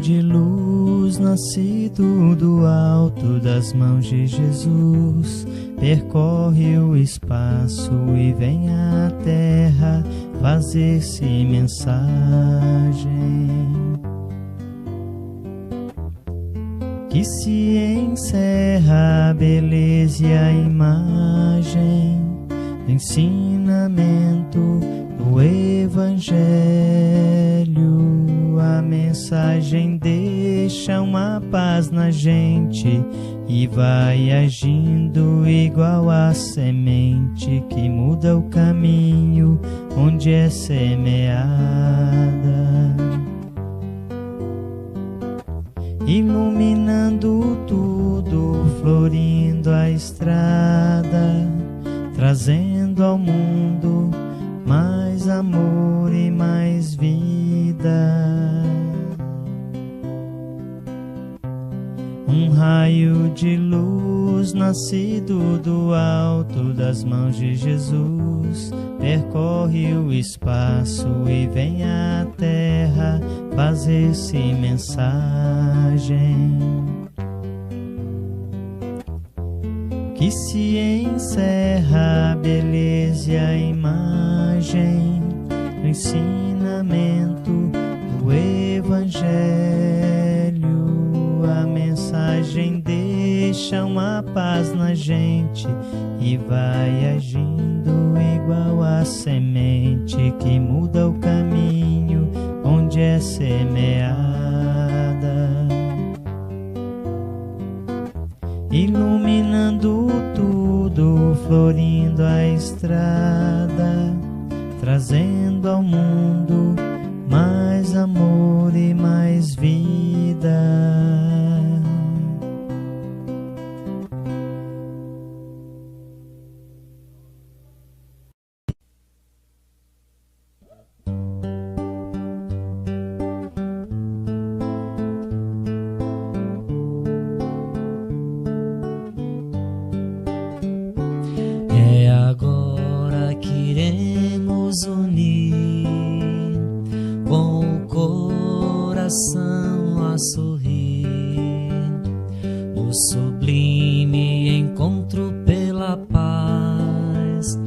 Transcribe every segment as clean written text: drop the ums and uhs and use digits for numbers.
de luz, nascido do alto das mãos de Jesus, percorre o espaço e vem à terra fazer-se mensagem. Que se encerra a beleza e a imagem do ensinamento do Evangelho. A mensagem deixa uma paz na gente e vai agindo igual a semente que muda o caminho onde é semeada, iluminando tudo, florindo a estrada, trazendo ao mundo mais amor e mais vida. Um raio de luz, nascido do alto das mãos de Jesus, percorre o espaço e vem à terra fazer-se mensagem. Que se encerra a beleza e a imagem do ensinamento do Evangelho. A mensagem deixa uma paz na gente e vai agindo igual a semente que muda o caminho onde é semeada, iluminando tudo, florindo a estrada, trazendo ao mundo mais amor e mais vida. A sorrir, o sublime encontro pela paz,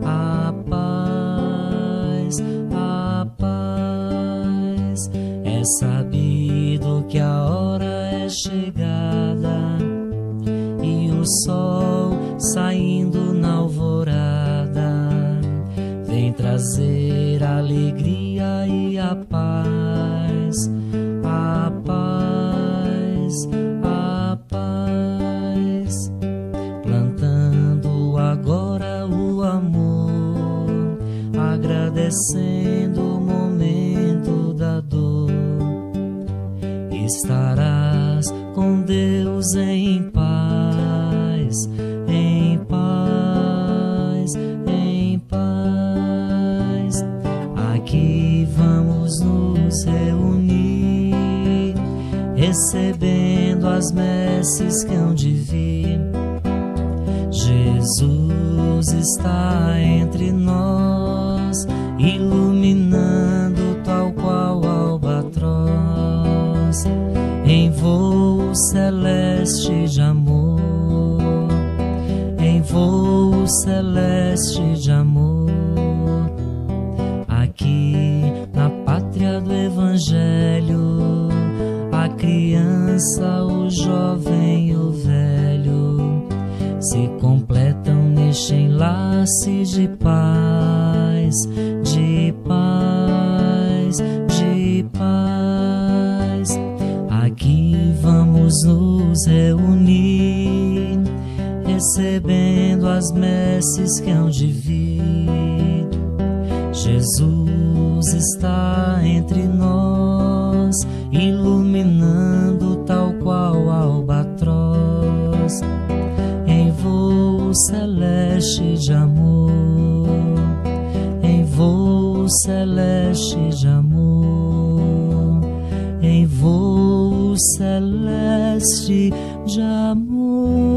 a paz, a paz. É sabido que a hora é chegada e o sol saindo na alvorada vem trazer a alegria e a paz. A paz, a paz, plantando agora o amor, agradecendo o momento da dor. Estarás com Deus em paz, em paz, em paz. Aqui vamos nos reunir, recebendo as messes que hão de vir. Jesus está entre nós, iluminando tal qual albatroz, em voo celeste de amor, em voo celeste de amor. Aqui na pátria do Evangelho, a criança, o jovem e o velho se completam neste enlace de paz, de paz, de paz. Aqui vamos nos reunir, recebendo as messes que hão de vir. Jesus está entre nós, iluminando tal qual albatroz, em voo celeste de amor, em voo celeste de amor, em voo celeste de amor.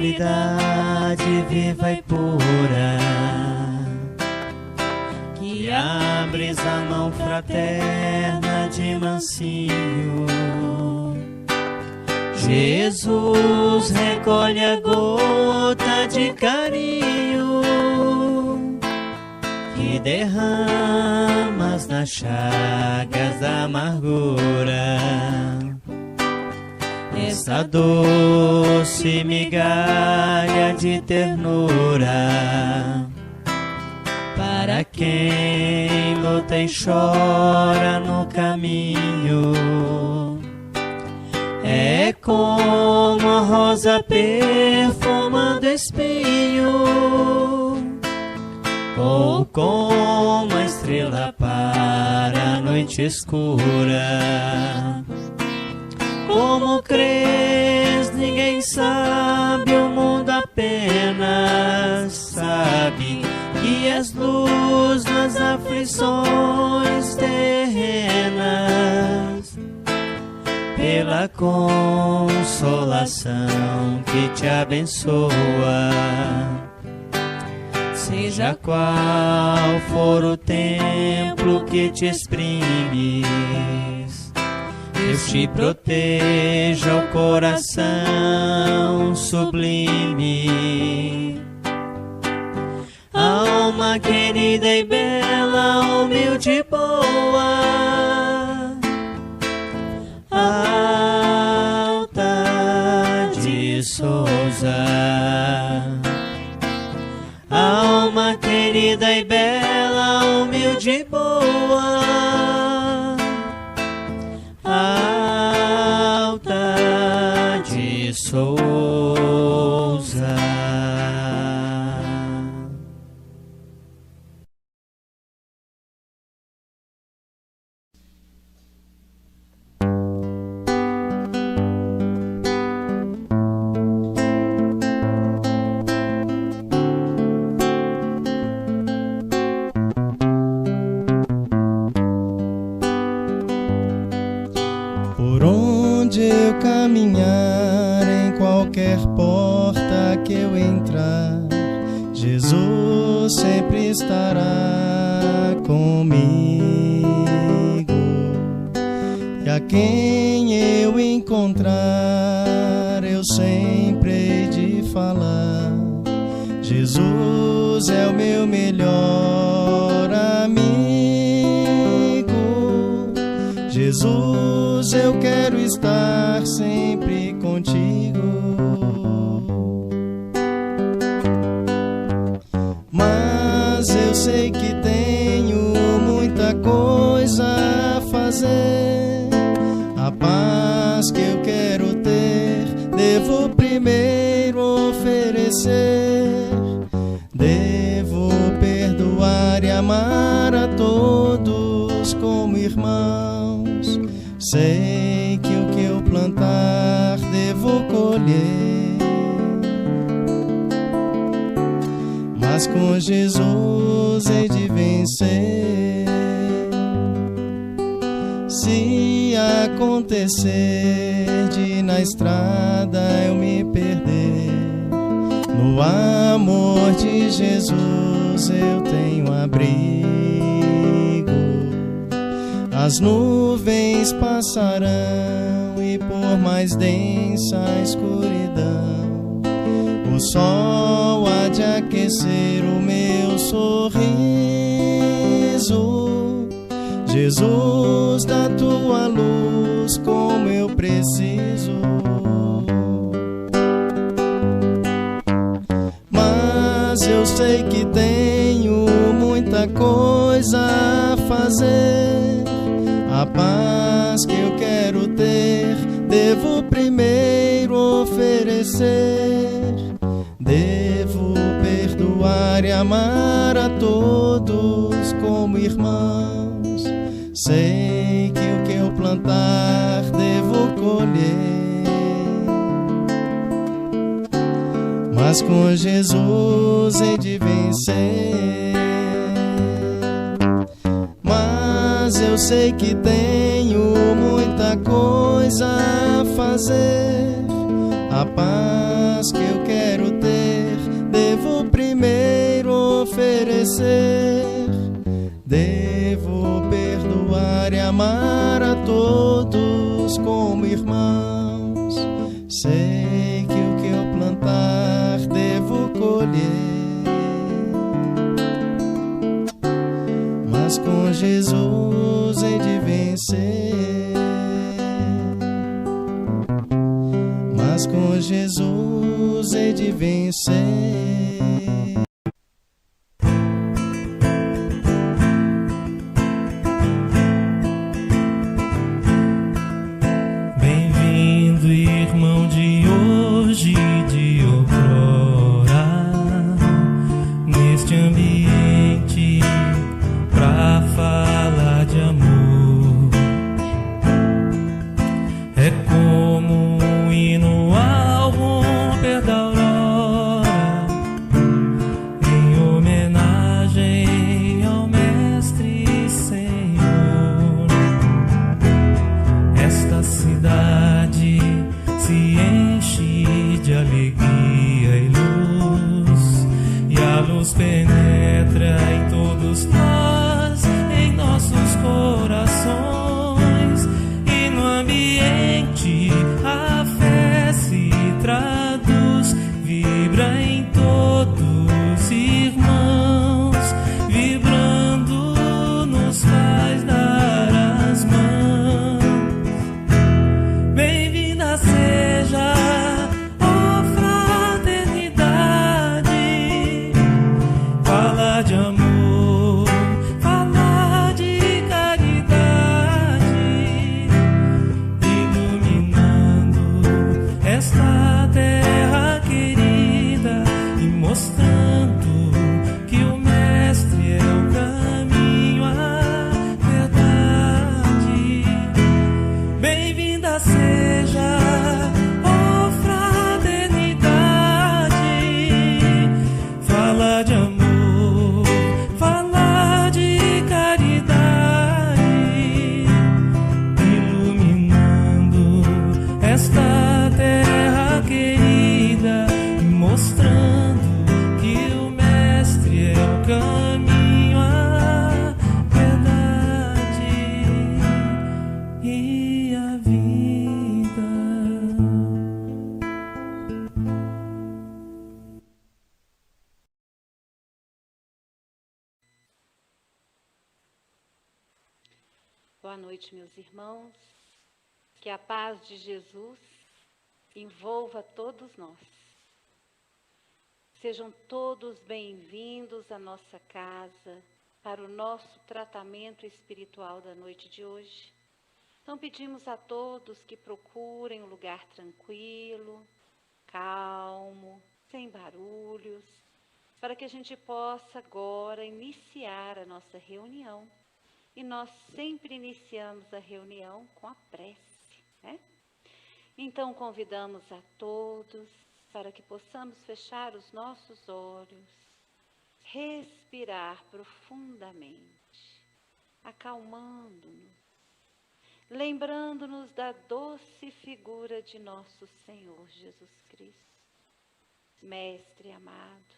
caridade viva e pura, que abres a mão fraterna de mansinho. Jesus, recolhe a gota de carinho que derramas nas chagas da amargura. Essa doce migalha de ternura para quem luta e chora no caminho. É como a rosa perfumando espinho, ou como a estrela para a noite escura. Como crês, ninguém sabe, o mundo apenas sabe que és luz nas aflições terrenas, pela consolação que te abençoa. Seja qual for o templo que te exprimes, Deus te proteja o coração sublime. Alma querida e bela, humilde e boa, Alta de Souza. Alma querida e bela, humilde e boa, Alta de Souza. Eu caminhar, em qualquer porta que eu entrar, Jesus sempre estará comigo. E a quem eu encontrar, eu sempre hei de falar: Jesus é o meu melhor amigo. Jesus, eu quero estar sempre contigo. Mas eu sei que tenho muita coisa a fazer. A paz que eu quero ter, devo primeiro oferecer. Devo perdoar e amar a todos como irmãos. Sei que o que eu plantar devo colher, mas com Jesus hei de vencer. Se acontecer de na estrada eu me perder, no amor de Jesus eu tenho abrigo. As nuvens passarão e por mais densa a escuridão, o sol há de aquecer o meu sorriso. Jesus, da tua luz como eu preciso. Mas eu sei que tenho muita coisa a fazer. A paz que eu quero ter, devo primeiro oferecer. Devo perdoar e amar a todos como irmãos. Sei que o que eu plantar, devo colher, mas com Jesus hei de vencer. Mas eu sei que tenho muita coisa a fazer. A paz que eu quero ser. Devo perdoar e amar a todos como irmãos. Sei que o que eu plantar devo colher, mas com Jesus hei de vencer. Mas com Jesus hei de vencer. Boa noite, meus irmãos. Que a paz de Jesus envolva todos nós. Sejam todos bem-vindos à nossa casa para o nosso tratamento espiritual da noite de hoje. Então pedimos a todos que procurem um lugar tranquilo, calmo, sem barulhos, para que a gente possa agora iniciar a nossa reunião. E nós sempre iniciamos a reunião com a prece, né? Então convidamos a todos para que possamos fechar os nossos olhos, respirar profundamente, acalmando-nos, lembrando-nos da doce figura de nosso Senhor Jesus Cristo. Mestre amado,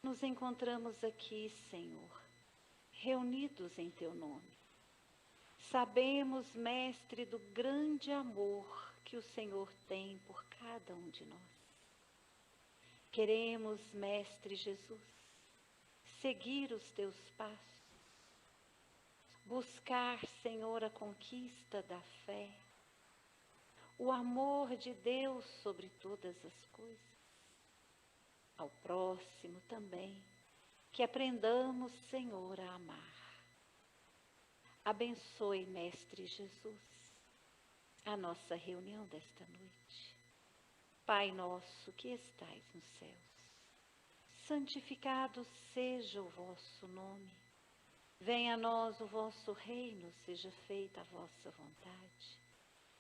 nos encontramos aqui, Senhor, reunidos em Teu nome. Sabemos, Mestre, do grande amor que o Senhor tem por cada um de nós. Queremos, Mestre Jesus, seguir os Teus passos, buscar, Senhor, a conquista da fé, o amor de Deus sobre todas as coisas. Ao próximo também, que aprendamos, Senhor, a amar. Abençoe, Mestre Jesus, a nossa reunião desta noite. Pai nosso que estais nos céus, santificado seja o vosso nome. Venha a nós o vosso reino, seja feita a vossa vontade,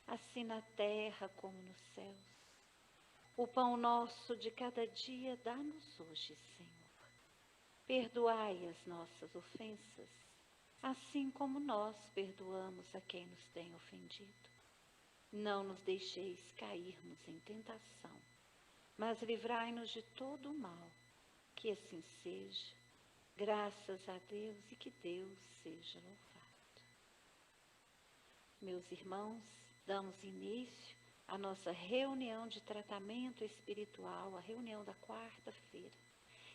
assim na terra como nos céus. O pão nosso de cada dia dá-nos hoje, Senhor. Perdoai as nossas ofensas, assim como nós perdoamos a quem nos tem ofendido. Não nos deixeis cairmos em tentação, mas livrai-nos de todo o mal, que assim seja, Graças a Deus e que Deus seja louvado. Meus irmãos, damos início à nossa reunião de tratamento espiritual, a reunião da quarta-feira.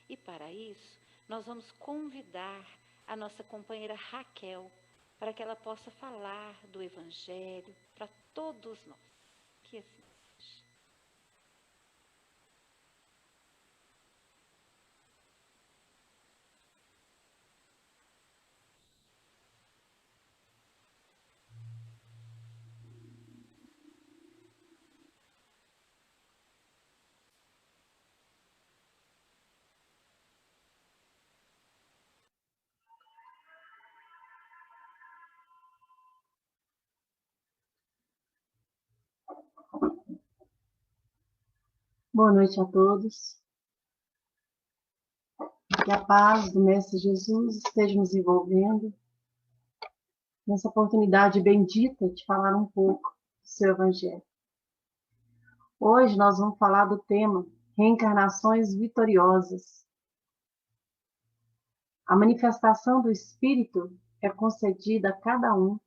E para isso, nós vamos convidar a nossa companheira Raquel para que ela possa falar do Evangelho para todos nós. Que assim seja. Boa noite a todos. Que a paz do Mestre Jesus esteja nos envolvendo nessa oportunidade bendita de falar um pouco do seu Evangelho. Hoje nós vamos falar do tema Reencarnações Vitoriosas. A manifestação do Espírito é concedida a cada um,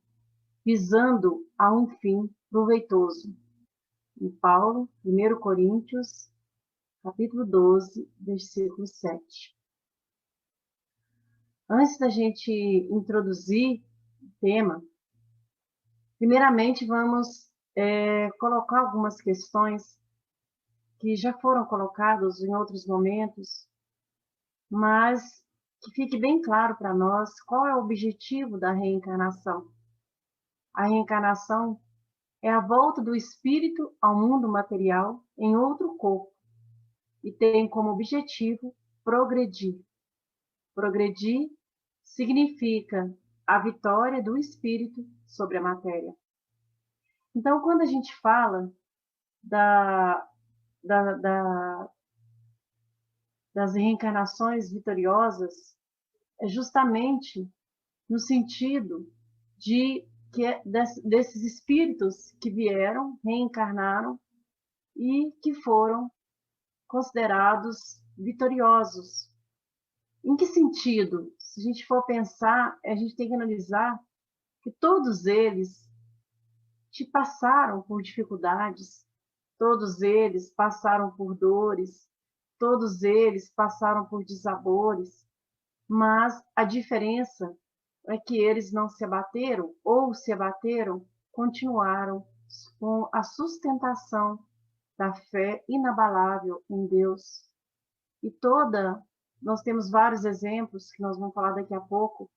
visando a um fim proveitoso. Em Paulo, 1 Coríntios, capítulo 12, versículo 7. Antes da gente introduzir o tema, primeiramente vamos colocar algumas questões que já foram colocadas em outros momentos, mas que fique bem claro para nós qual é o objetivo da reencarnação. A reencarnação é a volta do espírito ao mundo material em outro corpo e tem como objetivo progredir. Progredir significa a vitória do espírito sobre a matéria. Então, quando a gente fala das reencarnações vitoriosas, é justamente no sentido de que desses espíritos que vieram, reencarnaram e que foram considerados vitoriosos. Em que sentido? Se a gente for pensar, a gente tem que analisar que todos eles passaram por dificuldades, todos eles passaram por dores, todos eles passaram por desabores, mas a diferença é que eles não se abateram, ou se abateram, continuaram com a sustentação da fé inabalável em Deus. E nós temos vários exemplos que nós vamos falar daqui a pouco,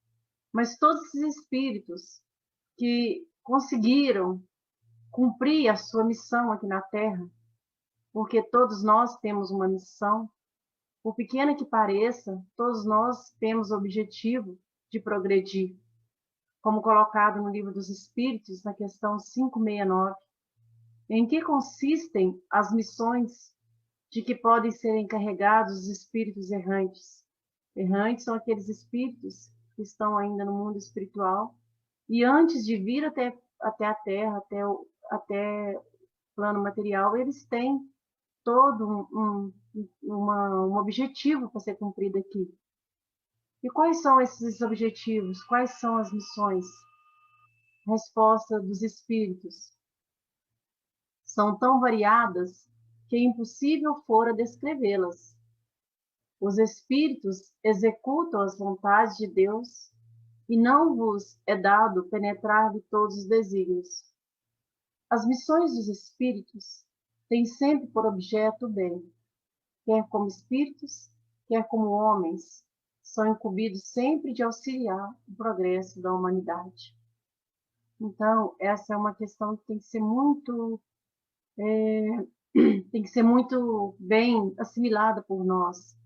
mas todos esses espíritos que conseguiram cumprir a sua missão aqui na Terra, porque todos nós temos uma missão, por pequena que pareça, todos nós temos o objetivo de progredir, como colocado no Livro dos Espíritos, na questão 569, em que consistem as missões de que podem ser encarregados os espíritos errantes. Errantes são aqueles espíritos que estão ainda no mundo espiritual e antes de vir até a Terra, até o plano material, eles têm todo um objetivo para ser cumprido aqui. E quais são esses objetivos? Quais são as missões? Resposta dos espíritos. São tão variadas que é impossível fora descrevê-las. Os espíritos executam as vontades de Deus e não vos é dado penetrar-lhe todos os desígnios. As missões dos espíritos têm sempre por objeto o bem, quer como espíritos, quer como homens, são incumbidos sempre de auxiliar o progresso da humanidade. Então, essa é uma questão que tem que ser muito bem assimilada por nós.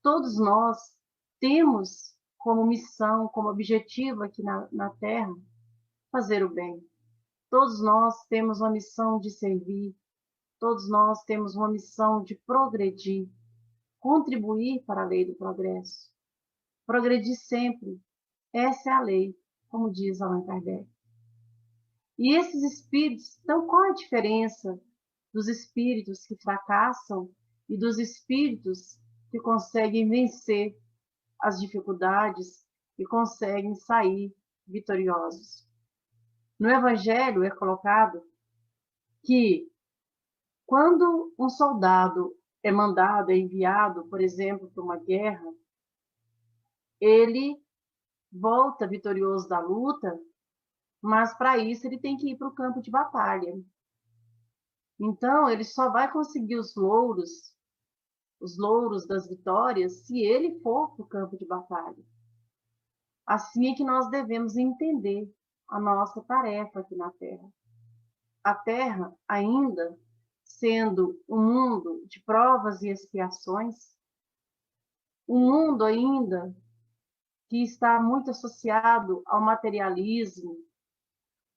Todos nós temos como missão, como objetivo aqui na Terra, fazer o bem. Todos nós temos uma missão de servir, todos nós temos uma missão de progredir, contribuir para a lei do progresso. Progredir sempre, essa é a lei, como diz Allan Kardec. E esses espíritos, então qual a diferença dos espíritos que fracassam e dos espíritos que conseguem vencer as dificuldades e conseguem sair vitoriosos. No Evangelho é colocado que quando um soldado é mandado, é enviado, por exemplo, para uma guerra, ele volta vitorioso da luta, mas para isso ele tem que ir para o campo de batalha. Então, ele só vai conseguir os louros das vitórias, se ele for para o campo de batalha. Assim é que nós devemos entender a nossa tarefa aqui na Terra. A Terra, ainda sendo um mundo de provas e expiações, um mundo ainda que está muito associado ao materialismo,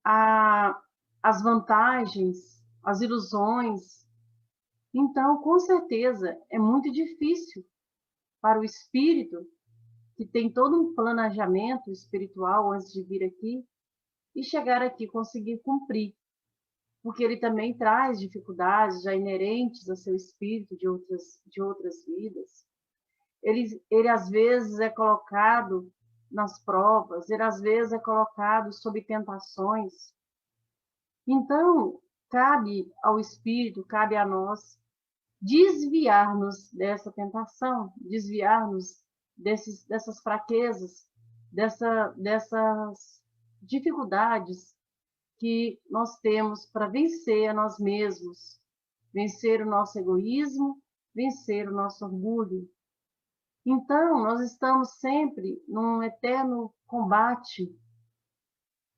às vantagens, às ilusões. Então, com certeza, é muito difícil para o espírito, que tem todo um planejamento espiritual antes de vir aqui, e chegar aqui conseguir cumprir. Porque ele também traz dificuldades já inerentes ao seu espírito de outras vidas. Ele às vezes é colocado nas provas, ele às vezes é colocado sob tentações. Então, cabe ao espírito, cabe a nós desviar-nos dessa tentação, desviar-nos dessas fraquezas, dessas dificuldades que nós temos para vencer a nós mesmos, vencer o nosso egoísmo, vencer o nosso orgulho. Então, nós estamos sempre num eterno combate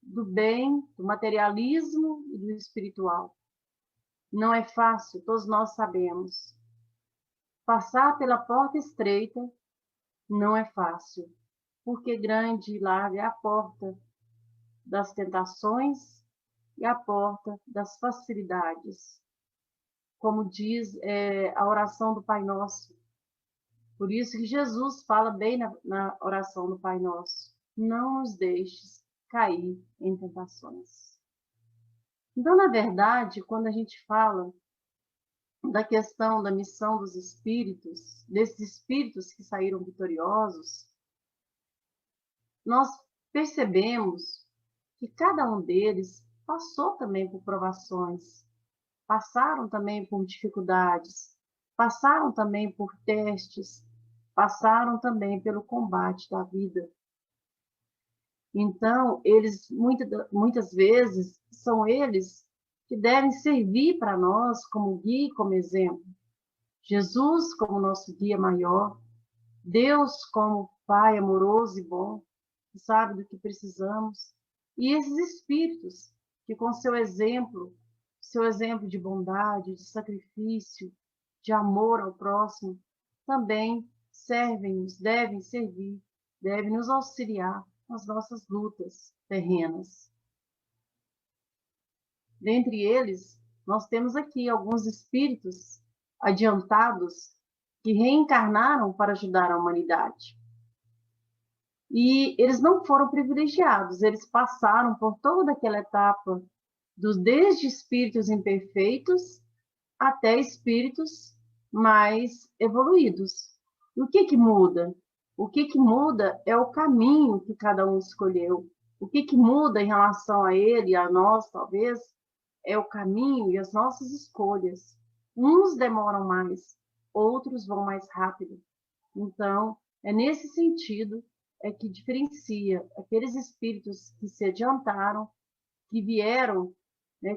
do bem, do materialismo e do espiritual. Não é fácil, todos nós sabemos. Passar pela porta estreita não é fácil, porque grande e larga é a porta das tentações e a porta das facilidades. Como diz a oração do Pai Nosso. Por isso que Jesus fala bem na oração do Pai Nosso: não nos deixes cair em tentações. Então, na verdade, quando a gente fala da questão da missão dos espíritos, desses espíritos que saíram vitoriosos, nós percebemos que cada um deles passou também por provações, passaram também por dificuldades, passaram também por testes, passaram também pelo combate da vida. Então, eles, muitas vezes, são eles que devem servir para nós como guia e como exemplo. Jesus como nosso guia maior, Deus como Pai amoroso e bom, que sabe do que precisamos, e esses espíritos que com seu exemplo de bondade, de sacrifício, de amor ao próximo, também servem-nos, devem servir, devem nos auxiliar nas nossas lutas terrenas. Dentre eles, nós temos aqui alguns espíritos adiantados que reencarnaram para ajudar a humanidade. E eles não foram privilegiados, eles passaram por toda aquela etapa desde espíritos imperfeitos até espíritos mais evoluídos. E o que muda? O que muda é o caminho que cada um escolheu. O que muda em relação a ele e a nós, talvez, é o caminho e as nossas escolhas. Uns demoram mais, outros vão mais rápido. Então, é nesse sentido que diferencia aqueles espíritos que se adiantaram, que vieram,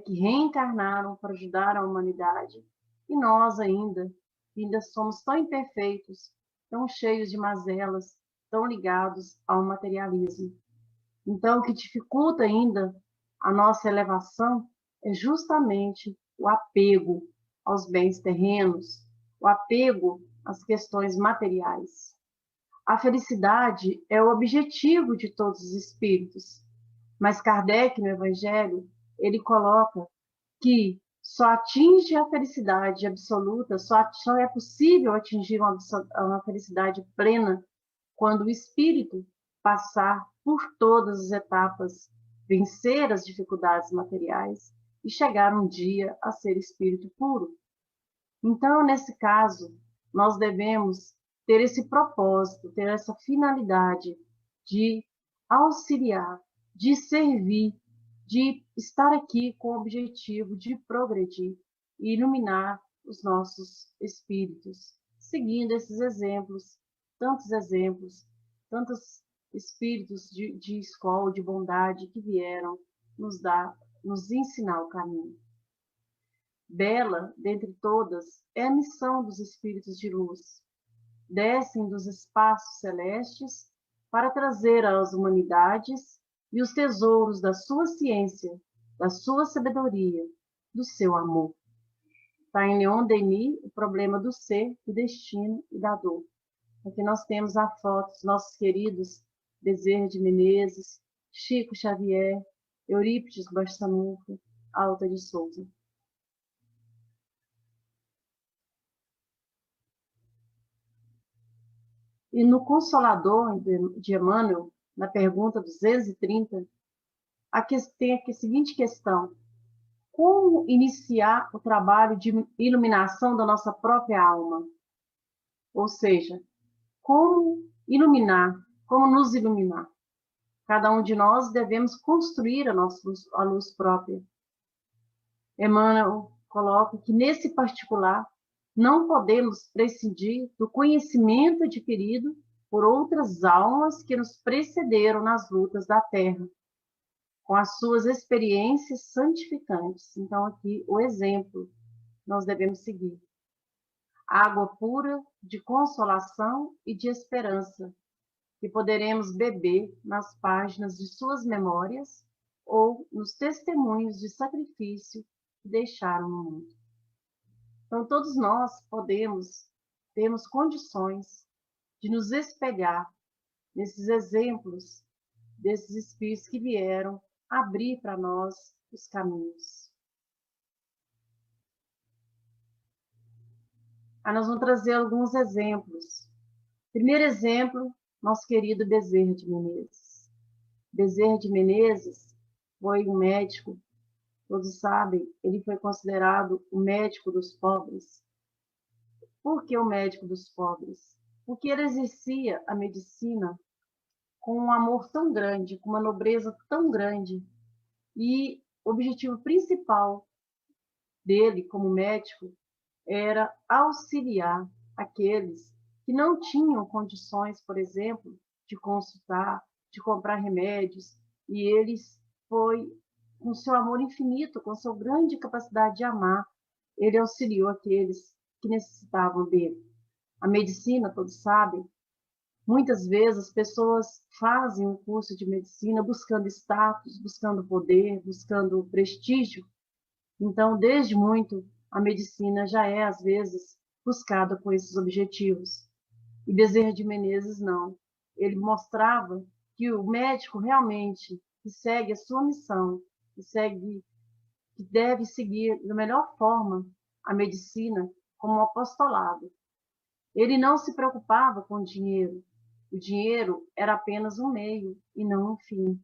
que reencarnaram para ajudar a humanidade, e nós ainda somos tão imperfeitos, tão cheios de mazelas, tão ligados ao materialismo. Então, o que dificulta ainda a nossa elevação é justamente o apego aos bens terrenos, o apego às questões materiais. A felicidade é o objetivo de todos os espíritos, mas Kardec, no Evangelho, ele coloca que só atinge a felicidade absoluta, só é possível atingir uma felicidade plena quando o espírito passar por todas as etapas, vencer as dificuldades materiais e chegar um dia a ser espírito puro. Então, nesse caso, nós devemos ter esse propósito, ter essa finalidade de auxiliar, de servir, de estar aqui com o objetivo de progredir e iluminar os nossos espíritos, seguindo esses exemplos, tantos espíritos de escola, de bondade que vieram nos ensinar o caminho. Bela, dentre todas, é a missão dos espíritos de luz. Descem dos espaços celestes para trazer às humanidades e os tesouros da sua ciência, da sua sabedoria, do seu amor. Está em Leon Denis, o problema do ser, do destino e da dor. Aqui nós temos a foto dos nossos queridos Bezerra de Menezes, Chico Xavier, Eurípides Barçanufo, Alta de Souza. E no Consolador de Emmanuel, na pergunta 230, tem aqui a seguinte questão: como iniciar o trabalho de iluminação da nossa própria alma? Ou seja, como iluminar, como nos iluminar? Cada um de nós devemos construir a luz própria. Emmanuel coloca que, nesse particular, não podemos prescindir do conhecimento adquirido por outras almas que nos precederam nas lutas da Terra, com as suas experiências santificantes. Então, aqui, o exemplo nós devemos seguir. Água pura de consolação e de esperança, que poderemos beber nas páginas de suas memórias ou nos testemunhos de sacrifício que deixaram no mundo. Então, todos nós temos condições de nos espelhar nesses exemplos desses espíritos que vieram abrir para nós os caminhos. Aí nós vamos trazer alguns exemplos. Primeiro exemplo, nosso querido Bezerra de Menezes. Bezerra de Menezes foi um médico, todos sabem, ele foi considerado o médico dos pobres. Por que o médico dos pobres? Porque ele exercia a medicina com um amor tão grande, com uma nobreza tão grande. E o objetivo principal dele, como médico, era auxiliar aqueles que não tinham condições, por exemplo, de consultar, de comprar remédios. E eles foi, com seu amor infinito, com sua grande capacidade de amar, ele auxiliou aqueles que necessitavam dele. A medicina, todos sabem, muitas vezes as pessoas fazem um curso de medicina buscando status, buscando poder, buscando prestígio. Então, desde muito, a medicina já é, às vezes, buscada com esses objetivos. E Bezerra de Menezes não. Ele mostrava que o médico realmente que segue a sua missão, que deve seguir da melhor forma a medicina como um apostolado. Ele não se preocupava com o dinheiro. O dinheiro era apenas um meio e não um fim.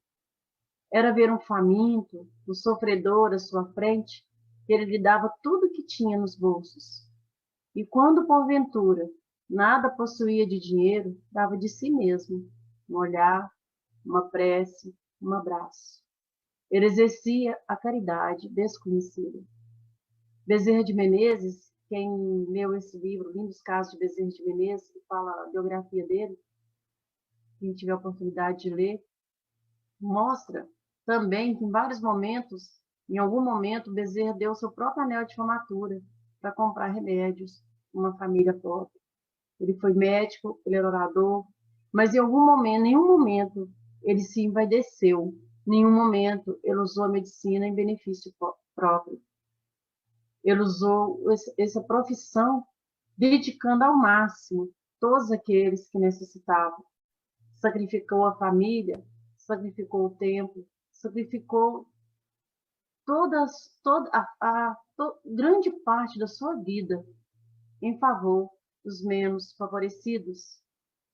Era ver um faminto, um sofredor à sua frente, que ele lhe dava tudo o que tinha nos bolsos. E quando, porventura, nada possuía de dinheiro, dava de si mesmo, um olhar, uma prece, um abraço. Ele exercia a caridade desconhecida. Bezerra de Menezes, quem leu esse livro, Lindos Casos de Bezerra de Menezes, que fala a biografia dele, quem tiver a oportunidade de ler, mostra também que em vários momentos, em algum momento, Bezerra deu seu próprio anel de formatura para comprar remédios uma família pobre. Ele foi médico, ele era orador, mas em algum momento, nenhum momento, ele se envaideceu, nenhum momento ele usou a medicina em benefício próprio. Ele usou essa profissão dedicando ao máximo todos aqueles que necessitavam. Sacrificou a família, sacrificou o tempo, sacrificou grande parte da sua vida em favor dos menos favorecidos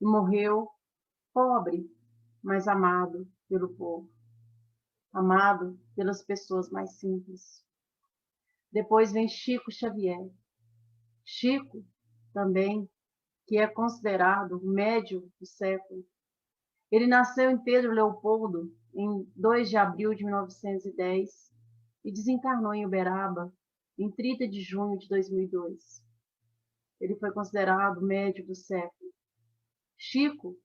e morreu pobre, mas amado pelo povo, amado pelas pessoas mais simples. Depois vem Chico Xavier. Chico também que é considerado o médium do século. Ele nasceu em Pedro Leopoldo, em 2 de abril de 1910, e desencarnou em Uberaba, em 30 de junho de 2002. Ele foi considerado o médium do século. Chico,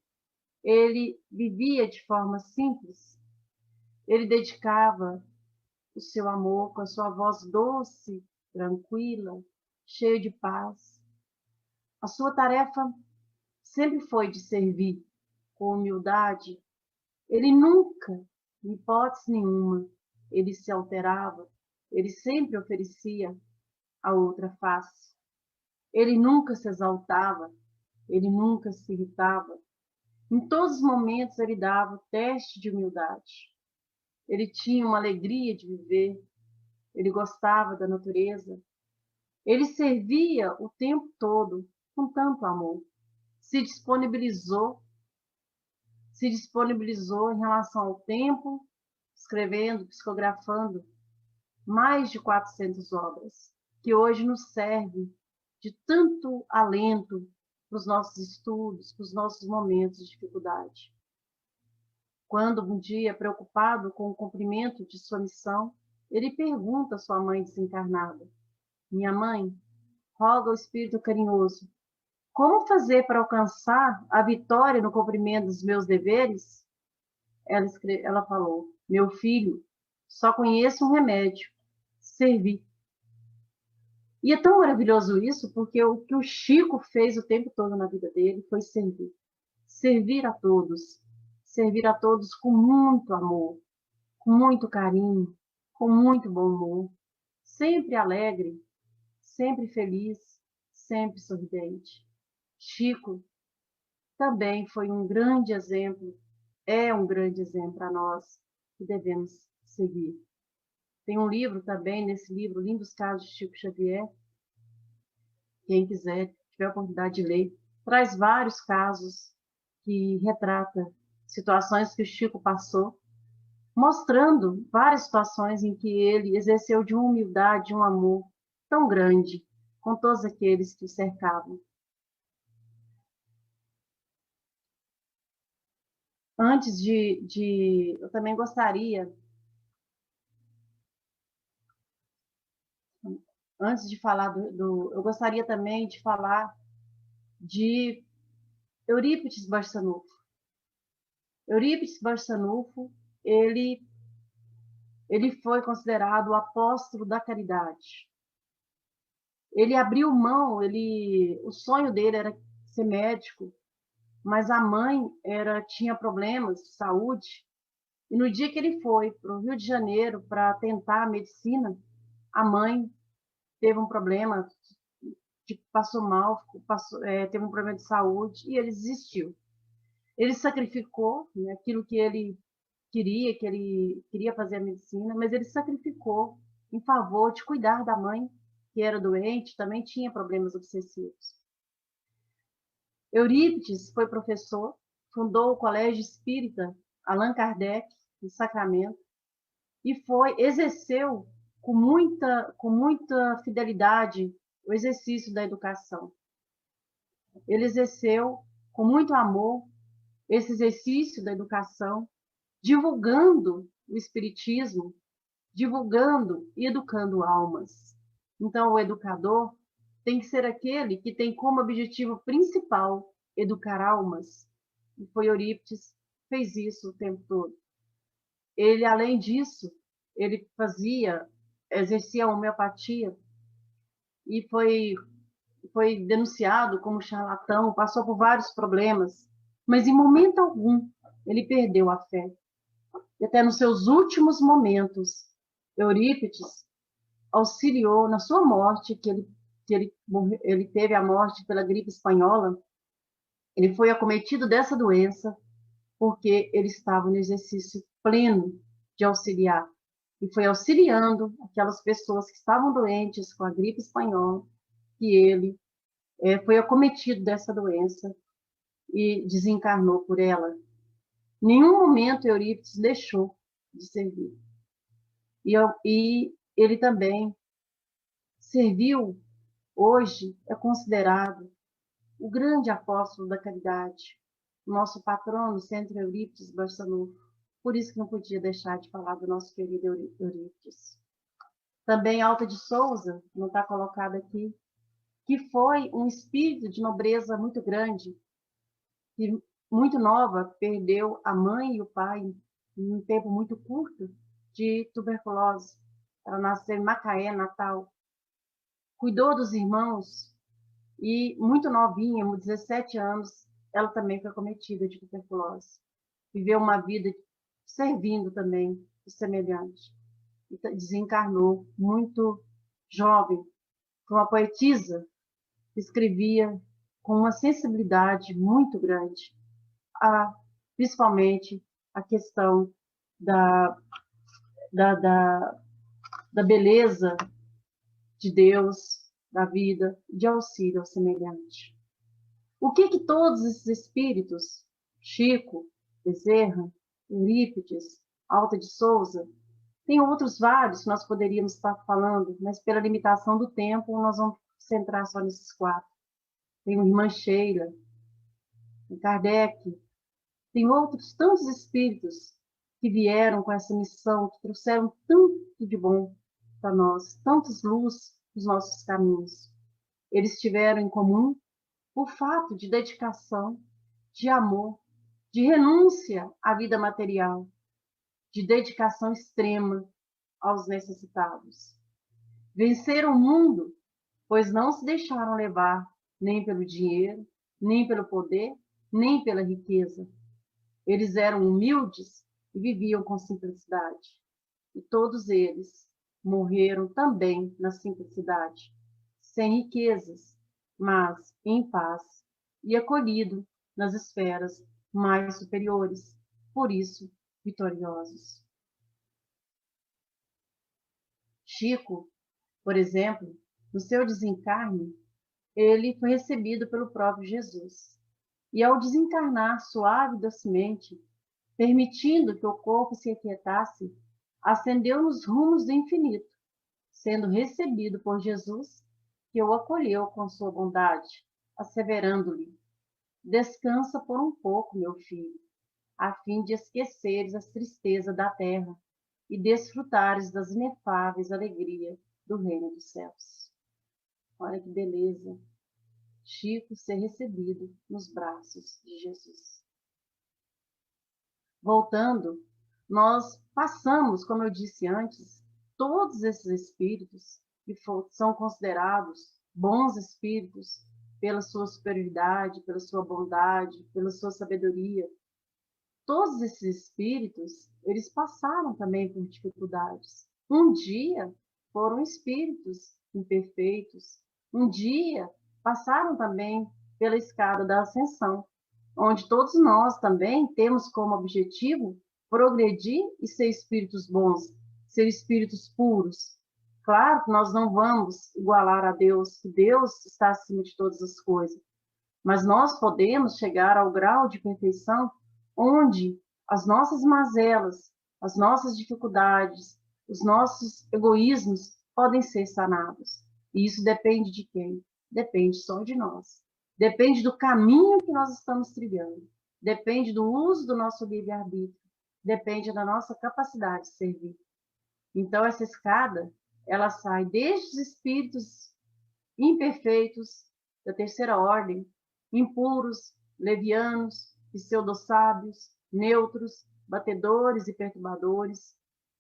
ele vivia de forma simples. Ele dedicava o seu amor com a sua voz doce, tranquila, cheia de paz. A sua tarefa sempre foi de servir com humildade. Ele nunca, em hipótese nenhuma, ele se alterava. Ele sempre oferecia a outra face. Ele nunca se exaltava. Ele nunca se irritava. Em todos os momentos ele dava o teste de humildade. Ele tinha uma alegria de viver. Ele gostava da natureza. Ele servia o tempo todo com tanto amor. Se disponibilizou em relação ao tempo, escrevendo, psicografando mais de 400 obras, que hoje nos serve de tanto alento para os nossos estudos, para os nossos momentos de dificuldade. Quando um dia, preocupado com o cumprimento de sua missão, ele pergunta à sua mãe desencarnada: minha mãe, roga ao Espírito carinhoso, como fazer para alcançar a vitória no cumprimento dos meus deveres? Ela falou: meu filho, só conheço um remédio: servir. E é tão maravilhoso isso, porque o que o Chico fez o tempo todo na vida dele foi servir. Servir a todos com muito amor, com muito carinho, com muito bom humor, sempre alegre, sempre feliz, sempre sorridente. Chico também foi um grande exemplo, é um grande exemplo para nós que devemos seguir. Tem um livro também, nesse livro, Lindos Casos de Chico Xavier. Quem quiser, tiver a oportunidade de ler, traz vários casos que retrata situações que o Chico passou, mostrando várias situações em que ele exerceu de uma humildade, de um amor tão grande com todos aqueles que o cercavam. Antes eu também gostaria, antes de falar eu gostaria também de falar de Eurípides Barçanufo. Eurípides Barçanufo, ele foi considerado o apóstolo da caridade. Ele abriu mão, o sonho dele era ser médico, mas a mãe tinha problemas de saúde, e no dia que ele foi para o Rio de Janeiro para tentar a medicina, a mãe teve um problema, passou mal, teve um problema de saúde, e ele desistiu. Ele sacrificou, né, aquilo que ele queria fazer a medicina, mas ele sacrificou em favor de cuidar da mãe, que era doente, também tinha problemas obsessivos. Eurípides foi professor, fundou o Colégio Espírita Allan Kardec, em Sacramento, e exerceu com muita fidelidade o exercício da educação. Ele exerceu com muito amor esse exercício da educação, divulgando o espiritismo, divulgando e educando almas. Então, o educador tem que ser aquele que tem como objetivo principal educar almas. E foi Eurípides que fez isso o tempo todo. Ele, além disso, ele exercia a homeopatia e foi denunciado como charlatão, passou por vários problemas, mas em momento algum ele perdeu a fé. E até nos seus últimos momentos, Eurípides auxiliou na sua morte, que ele teve a morte pela gripe espanhola. Ele foi acometido dessa doença porque ele estava no exercício pleno de auxiliar. E foi auxiliando aquelas pessoas que estavam doentes com a gripe espanhola que ele foi acometido dessa doença e desencarnou por ela. Em nenhum momento Eurípides deixou de servir. E ele também serviu, hoje é considerado o grande apóstolo da caridade, nosso patrono, Centro Eurípides Barçanufo. Por isso que não podia deixar de falar do nosso querido Eurípides. Também Alta de Souza, não está colocado aqui, que foi um espírito de nobreza muito grande, que muito nova perdeu a mãe e o pai em um tempo muito curto de tuberculose. Ela nasceu em Macaé, Natal. Cuidou dos irmãos e muito novinha, 17 anos, ela também foi acometida de tuberculose. Viveu uma vida servindo também o semelhante. E desencarnou muito jovem. Foi uma poetisa que escrevia com uma sensibilidade muito grande, principalmente a questão da beleza de Deus, da vida, de auxílio ao semelhante. O que todos esses espíritos, Chico, Bezerra, Eurípides, Alta de Souza, tem outros vários que nós poderíamos estar falando, mas pela limitação do tempo, nós vamos centrar só nesses 4. Tem a irmã Sheila, tem Kardec, tem outros tantos espíritos que vieram com essa missão, que trouxeram tanto de bom para nós, tantas luz nos nossos caminhos. Eles tiveram em comum o fato de dedicação, de amor, de renúncia à vida material, de dedicação extrema aos necessitados. Venceram o mundo, pois não se deixaram levar nem pelo dinheiro, nem pelo poder, nem pela riqueza. Eles eram humildes e viviam com simplicidade. E todos eles morreram também na simplicidade, sem riquezas, mas em paz e acolhido nas esferas mais superiores, por isso vitoriosos. Chico, por exemplo, no seu desencarne, ele foi recebido pelo próprio Jesus. E ao desencarnar suave e docemente, permitindo que o corpo se aquietasse, ascendeu nos rumos do infinito, sendo recebido por Jesus, que o acolheu com sua bondade, asseverando-lhe: descansa por um pouco, meu filho, a fim de esqueceres as tristezas da terra e desfrutares das inefáveis alegrias do reino dos céus. Olha que beleza! Chico ser recebido nos braços de Jesus. Voltando, nós passamos, como eu disse antes, todos esses espíritos que são considerados bons espíritos pela sua superioridade, pela sua bondade, pela sua sabedoria. Todos esses espíritos, eles passaram também por dificuldades. Um dia foram espíritos imperfeitos. Um dia passaram também pela escada da ascensão, onde todos nós também temos como objetivo progredir e ser espíritos bons, ser espíritos puros. Claro que nós não vamos igualar a Deus, que Deus está acima de todas as coisas, mas nós podemos chegar ao grau de perfeição onde as nossas mazelas, as nossas dificuldades, os nossos egoísmos podem ser sanados. E isso depende de quem? Depende só de nós. Depende do caminho que nós estamos trilhando. Depende do uso do nosso livre-arbítrio. Depende da nossa capacidade de servir. Então, essa escada, ela sai desde os espíritos imperfeitos, da terceira ordem, impuros, levianos, pseudo-sábios, neutros, batedores e perturbadores.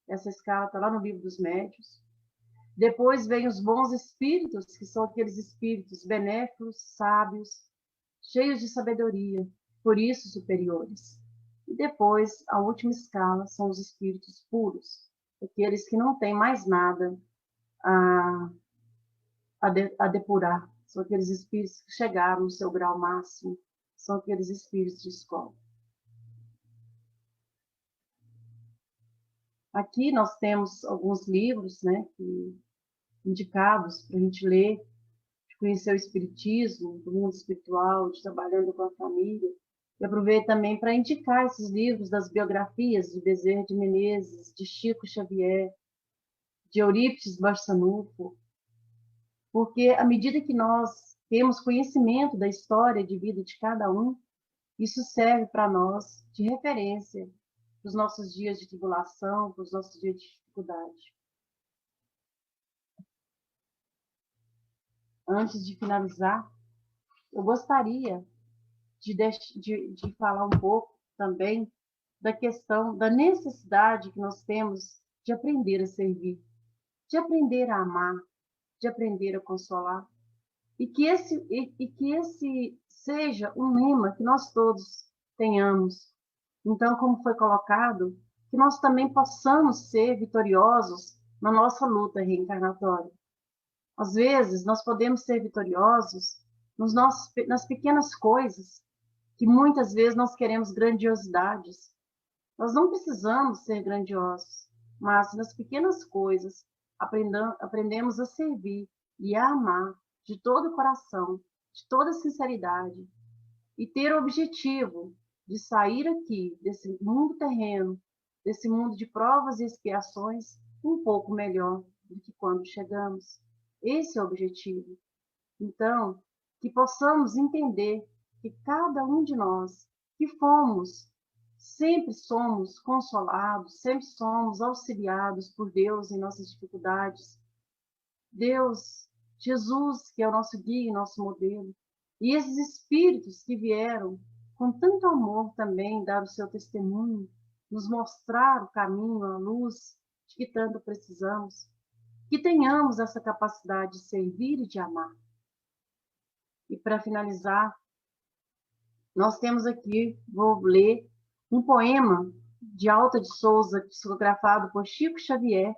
Essa escala está lá no Livro dos Médiuns. Depois vem os bons espíritos, que são aqueles espíritos benéficos, sábios, cheios de sabedoria, por isso superiores. E depois, a última escala são os espíritos puros, aqueles que não têm mais nada a depurar. São aqueles espíritos que chegaram no seu grau máximo, são aqueles espíritos de escola. Aqui nós temos alguns livros, né, indicados para a gente ler, de conhecer o espiritismo, do mundo espiritual, de trabalhando com a família. E aproveito também para indicar esses livros das biografias de Bezerra de Menezes, de Chico Xavier, de Eurípides Barçanufo, porque à medida que nós temos conhecimento da história de vida de cada um, isso serve para nós de referência para os nossos dias de tribulação, para os nossos dias de dificuldade. Antes de finalizar, eu gostaria de falar um pouco também da questão da necessidade que nós temos de aprender a servir, de aprender a amar, de aprender a consolar, e que esse seja um lema que nós todos tenhamos. Então, como foi colocado, que nós também possamos ser vitoriosos na nossa luta reencarnatória. Às vezes, nós podemos ser vitoriosos nas pequenas coisas, que muitas vezes nós queremos grandiosidades. Nós não precisamos ser grandiosos, mas nas pequenas coisas aprendemos a servir e a amar de todo o coração, de toda a sinceridade, e ter o objetivo de sair aqui desse mundo terreno, desse mundo de provas e expiações, um pouco melhor do que quando chegamos. Esse é o objetivo. Então, que possamos entender que cada um de nós que sempre somos consolados, sempre somos auxiliados por Deus em nossas dificuldades. Deus, Jesus, que é o nosso guia e nosso modelo, e esses espíritos que vieram com tanto amor também dar o seu testemunho, nos mostrar o caminho, a luz de que tanto precisamos, que tenhamos essa capacidade de servir e de amar. E para finalizar, nós temos aqui, vou ler um poema de Alta de Souza, psicografado por Chico Xavier,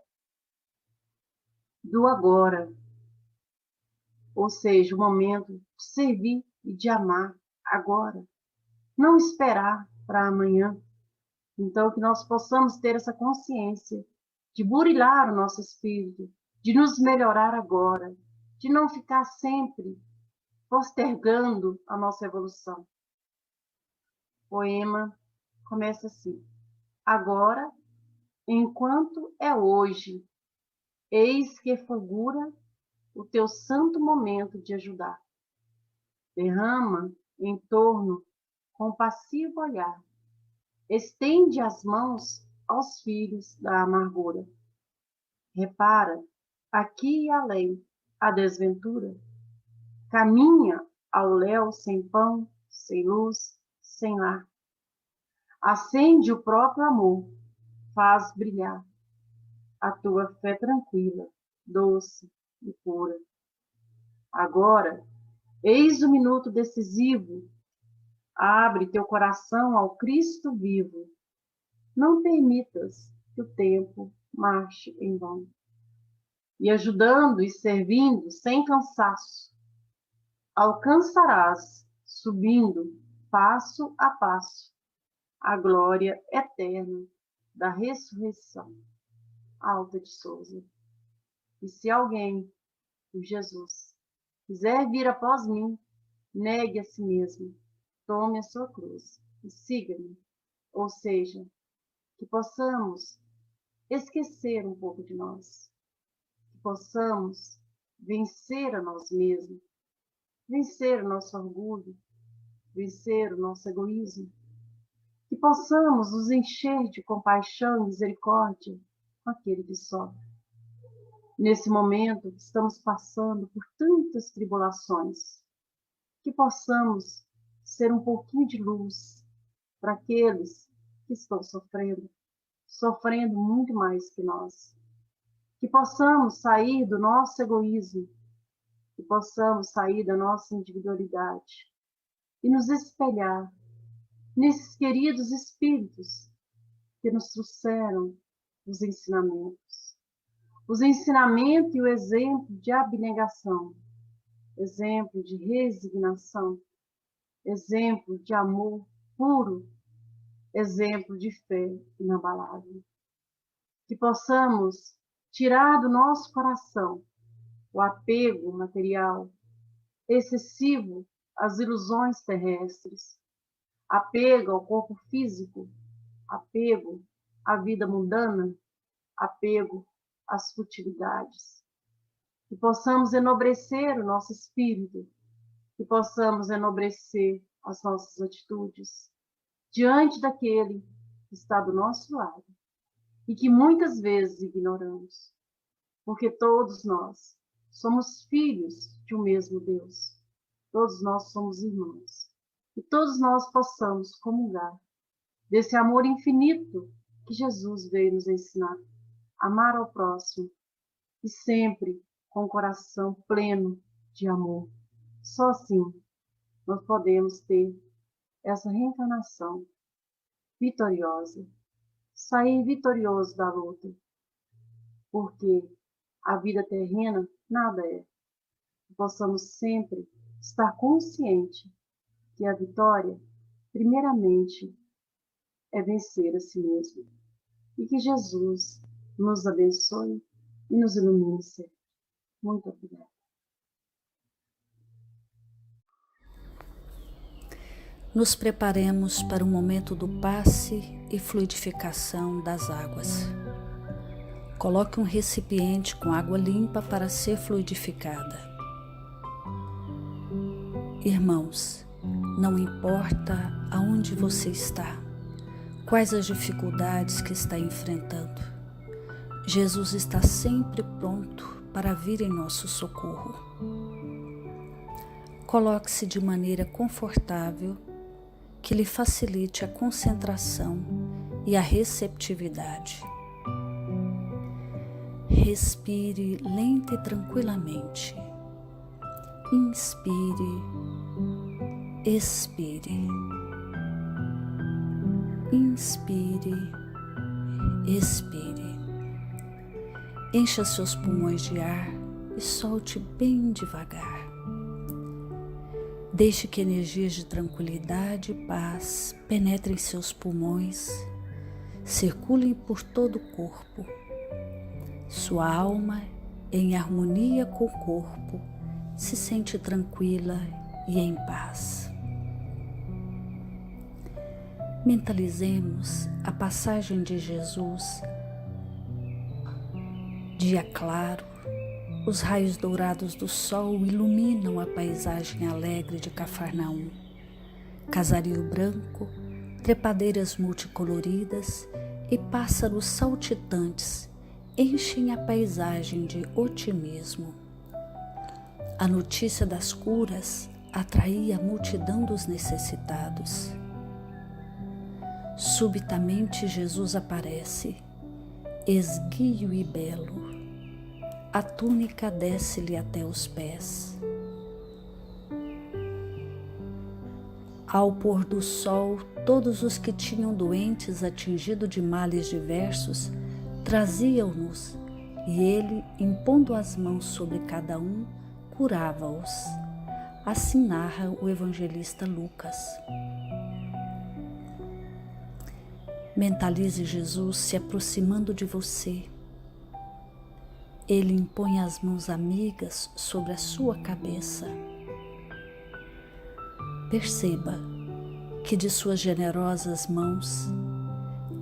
do agora, ou seja, o momento de servir e de amar agora, não esperar para amanhã. Então, que nós possamos ter essa consciência de burilar o nosso espírito, de nos melhorar agora, de não ficar sempre postergando a nossa evolução. O poema começa assim: agora, enquanto é hoje, eis que fulgura o teu santo momento de ajudar. Derrama em torno compassivo olhar, estende as mãos aos filhos da amargura. Repara, aqui e além, a desventura, caminha ao léu sem pão, sem luz, sem lar. Acende o próprio amor, faz brilhar a tua fé tranquila, doce e pura. Agora, eis o minuto decisivo, abre teu coração ao Cristo vivo. Não permitas que o tempo marche em vão. E ajudando e servindo sem cansaço, alcançarás, subindo passo a passo, a glória eterna da ressurreição. Alta de Souza. E se alguém, por Jesus, quiser vir após mim, negue a si mesmo, tome a sua cruz e siga-me. Ou seja, que possamos esquecer um pouco de nós, que possamos vencer a nós mesmos, vencer o nosso orgulho, vencer o nosso egoísmo, que possamos nos encher de compaixão e misericórdia com aquele que sofre. Nesse momento, estamos passando por tantas tribulações, que possamos ser um pouquinho de luz para aqueles que estão sofrendo muito mais que nós. Que possamos sair do nosso egoísmo, que possamos sair da nossa individualidade e nos espelhar nesses queridos espíritos que nos trouxeram os ensinamentos. Os ensinamentos e o exemplo de abnegação, exemplo de resignação, exemplo de amor puro, exemplo de fé inabalável. Que possamos tirar do nosso coração o apego material excessivo às ilusões terrestres, apego ao corpo físico, apego à vida mundana, apego às futilidades. Que possamos enobrecer o nosso espírito que possamos enobrecer as nossas atitudes diante daquele que está do nosso lado e que muitas vezes ignoramos, porque todos nós somos filhos de um mesmo Deus, todos nós somos irmãos, e todos nós possamos comungar desse amor infinito que Jesus veio nos ensinar, amar ao próximo e sempre com o coração pleno de amor. Só assim nós podemos ter essa reencarnação vitoriosa, sair vitorioso da luta, porque a vida terrena nada é. Possamos sempre estar consciente que a vitória, primeiramente, é vencer a si mesmo. E que Jesus nos abençoe e nos ilumine sempre. Muito obrigada. Nos preparemos para o momento do passe e fluidificação das águas. Coloque um recipiente com água limpa para ser fluidificada. Irmãos, não importa aonde você está, quais as dificuldades que está enfrentando, Jesus está sempre pronto para vir em nosso socorro. Coloque-se de maneira confortável, que lhe facilite a concentração e a receptividade. Respire lenta e tranquilamente. Inspire, expire. Inspire, expire. Encha seus pulmões de ar e solte bem devagar. Deixe que energias de tranquilidade e paz penetrem seus pulmões, circulem por todo o corpo. Sua alma, em harmonia com o corpo, se sente tranquila e em paz. Mentalizemos a passagem de Jesus. Dia claro, os raios dourados do sol iluminam a paisagem alegre de Cafarnaum. Casario branco, trepadeiras multicoloridas e pássaros saltitantes enchem a paisagem de otimismo. A notícia das curas atraía a multidão dos necessitados. Subitamente Jesus aparece, esguio e belo. A túnica desce-lhe até os pés. Ao pôr do sol, todos os que tinham doentes atingidos de males diversos traziam-nos, e ele, impondo as mãos sobre cada um, curava-os. Assim narra o evangelista Lucas. Mentalize Jesus se aproximando de você. Ele impõe as mãos amigas sobre a sua cabeça. Perceba que de suas generosas mãos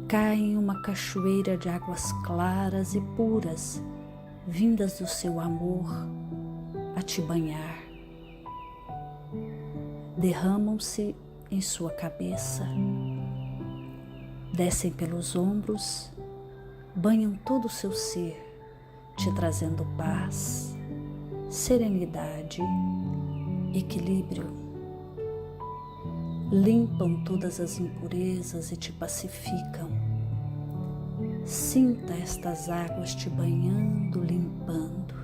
cai uma cachoeira de águas claras e puras, vindas do seu amor a te banhar. Derramam-se em sua cabeça, descem pelos ombros, banham todo o seu ser, te trazendo paz, serenidade, equilíbrio. Limpam todas as impurezas e te pacificam. Sinta estas águas te banhando, limpando.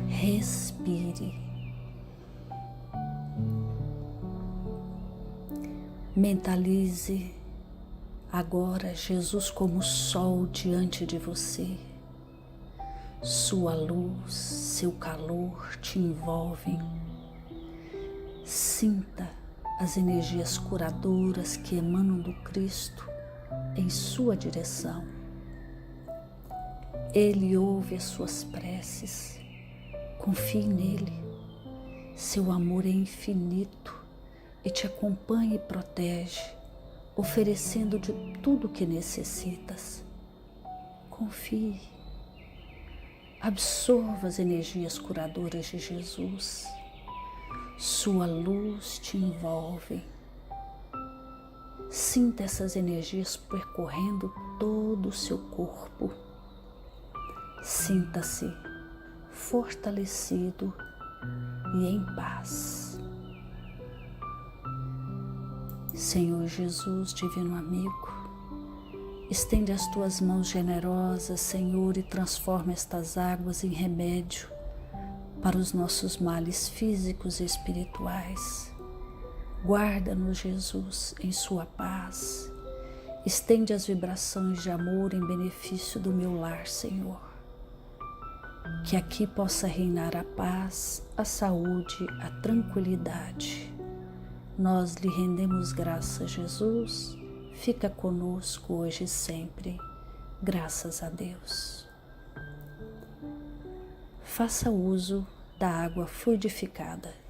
Respire. Mentalize agora Jesus como sol diante de você. Sua luz, seu calor te envolvem. Sinta as energias curadoras que emanam do Cristo em sua direção. Ele ouve as suas preces. Confie nele. Seu amor é infinito e te acompanha e protege, oferecendo de tudo o que necessitas. Confie. Absorva as energias curadoras de Jesus. Sua luz te envolve. Sinta essas energias percorrendo todo o seu corpo. Sinta-se fortalecido e em paz. Senhor Jesus, Divino Amigo, estende as tuas mãos generosas, Senhor, e transforma estas águas em remédio para os nossos males físicos e espirituais. Guarda-nos, Jesus, em sua paz. Estende as vibrações de amor em benefício do meu lar, Senhor. Que aqui possa reinar a paz, a saúde, a tranquilidade. Nós lhe rendemos graças, Jesus. Fica conosco hoje e sempre. Graças a Deus. Faça uso da água fluidificada.